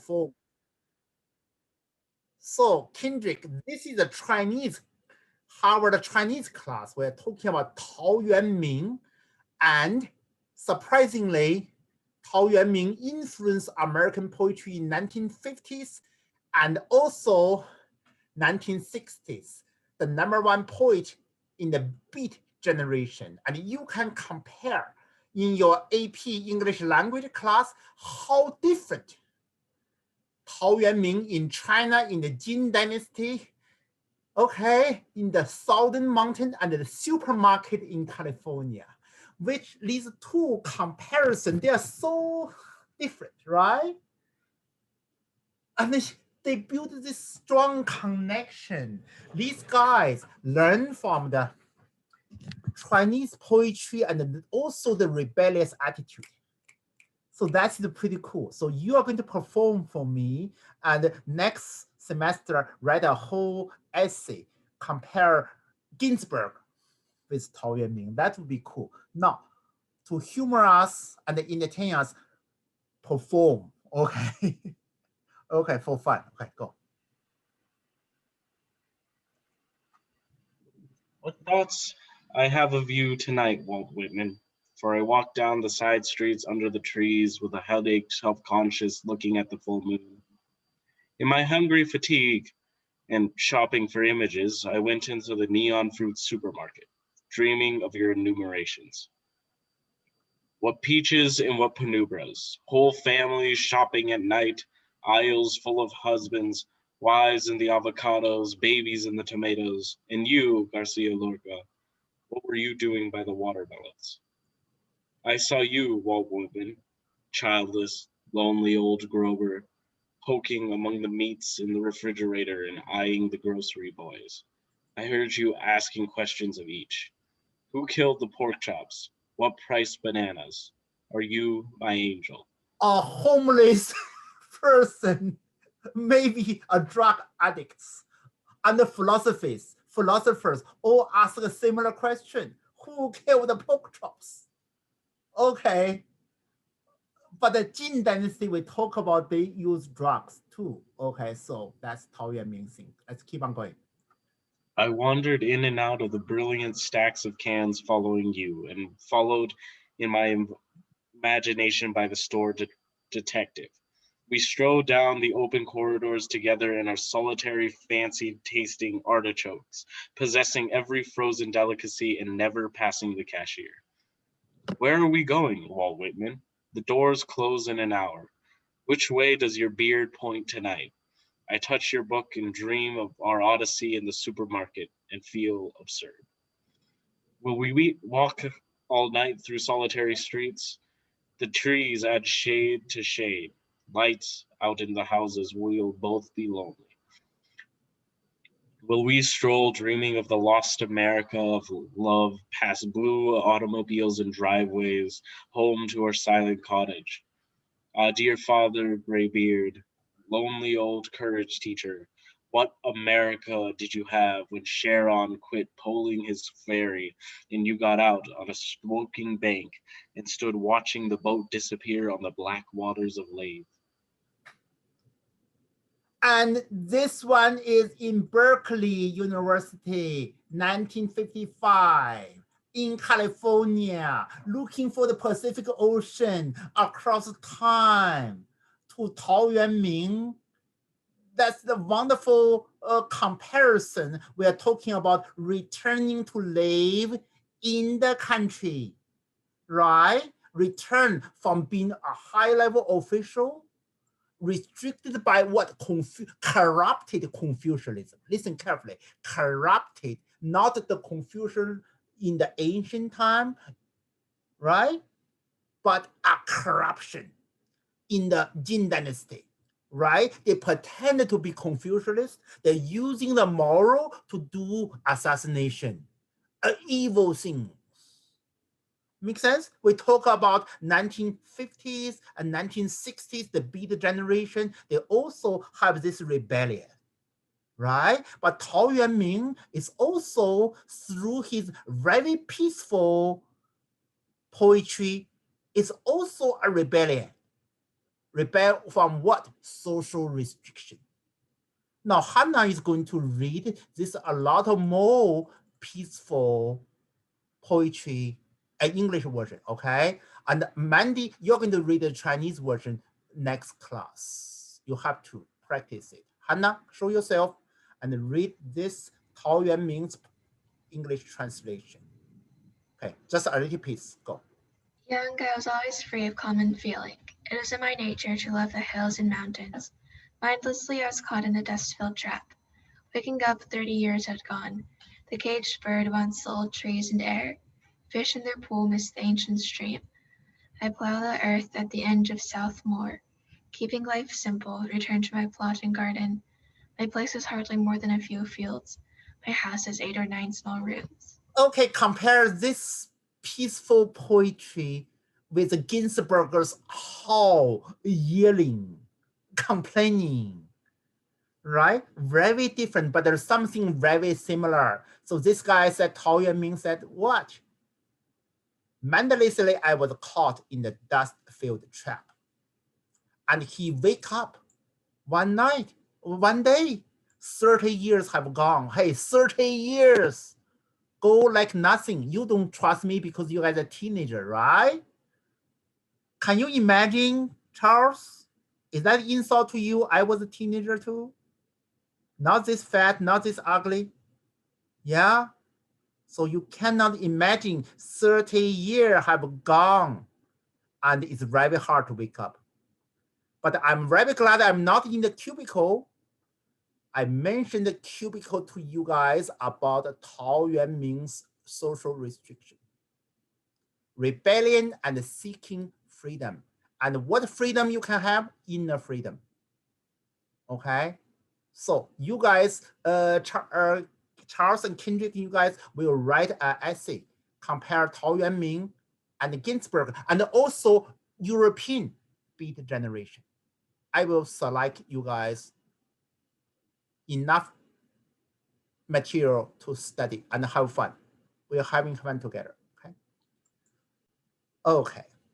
perform. So Kendrick, this is a Chinese, Harvard Chinese class. We're talking about Tao Yuanming, and surprisingly, Tao Yuanming influenced American poetry in 1950s and also 1960s. The #1 poet in the Beat generation. And you can compare in your AP English language class how different Tao Yuanming in China in the Jin Dynasty, okay, in the Southern Mountain and the supermarket in California, which leads to comparison. They are so different, right? And they build this strong connection. These guys learn from the Chinese poetry and also the rebellious attitude. So that's pretty cool. So you are going to perform for me, and next semester write a whole essay, compare Ginsberg with Tao Yuanming. That would be cool. Now, to humor us and entertain us, perform, okay? Okay, for fun. Okay, go. What thoughts I have of you tonight, Walt Whitman? For I walk down the side streets under the trees with a headache, self-conscious, looking at the full moon. In my hungry fatigue and shopping for images, I went into the neon fruit supermarket, dreaming of your enumerations. What peaches and what penumbras, whole families shopping at night, aisles full of husbands, wives in the avocados, babies in the tomatoes, and you, Garcia Lorca, what were you doing by the watermelons? I saw you, Walt Whitman, childless, lonely old grubber, poking among the meats in the refrigerator and eyeing the grocery boys. I heard you asking questions of each. Who killed the pork chops? What price bananas? Are you my angel? A homeless person, maybe a drug addicts, and the philosophers all ask a similar question. Who killed the pork chops? Okay. But the Jin Dynasty, we talk about they use drugs too. Okay, so that's Tao Yuanming thing. Let's keep on going. I wandered in and out of the brilliant stacks of cans following you, and followed in my imagination by the store detective. We strode down the open corridors together in our solitary fancy-tasting artichokes, possessing every frozen delicacy and never passing the cashier. Where are we going, Walt Whitman? The doors close in an hour. Which way does your beard point tonight? I touch your book and dream of our odyssey in the supermarket and feel absurd. Will we walk all night through solitary streets? The trees add shade to shade. Lights out in the houses, we'll both be lonely. Will we stroll dreaming of the lost America of love, past blue automobiles and driveways, home to our silent cottage? Ah, dear Father Graybeard, lonely old courage teacher, what America did you have when Sharon quit poling his ferry and you got out on a smoking bank and stood watching the boat disappear on the black waters of Lethe? And this one is in Berkeley University, 1955, in California, looking for the Pacific Ocean across time to Tao Yuanming. That's the wonderful comparison. We are talking about returning to live in the country, right? Return from being a high-level official, restricted by what? Corrupted Confucianism. Listen carefully. Corrupted, not the Confucian in the ancient time, right? But a corruption in the Jin Dynasty, right? They pretend to be Confucianist. They're using the moral to do assassination, an evil thing. Make sense? We talk about 1950s and 1960s, the Beat generation. They also have this rebellion, right? But Tao Yuanming is also, through his very peaceful poetry, is also a rebellion. Rebel from what? Social restriction. Now, Hannah is going to read this a lot more peaceful poetry, an English version, okay? And Mandy, you're going to read the Chinese version next class. You have to practice it. Hannah, show yourself and read this Tao Yuanming's English translation. Okay, just a little piece, go. Young, I was always free of common feeling. It is in my nature to love the hills and mountains. Mindlessly, I was caught in a dust-filled trap. Waking up, 30 years had gone. The caged bird once sold trees and air. Fish in their pool missed the ancient stream. I plow the earth at the edge of South Moor. Keeping life simple, return to my plot and garden. My place is hardly more than a few fields. My house has 8 or 9 small rooms. Okay, compare this peaceful poetry with Ginsberg's howl, yelling, complaining, right? Very different, but there's something very similar. So this guy said, Tao Yuanming said, what? Mindlessly, I was caught in the dust-filled trap. And he wake up one night, one day, 30 years have gone. Hey, 30 years go like nothing. You don't trust me because you guys are a teenager, right? Can you imagine, Charles? Is that insult to you? I was a teenager too. Not this fat, not this ugly. Yeah. So you cannot imagine 30 years have gone and it's very hard to wake up. But I'm very glad I'm not in the cubicle. I mentioned the cubicle to you guys about Tao Yuanming's social restriction, rebellion and seeking freedom. And what freedom you can have? Inner freedom. Okay, so you guys, Charles and Kendrick, you guys will write an essay, compare Tao Yuanming and Ginsberg, and also European Beat generation. I will select you guys enough material to study and have fun. We're having fun together, okay? Okay.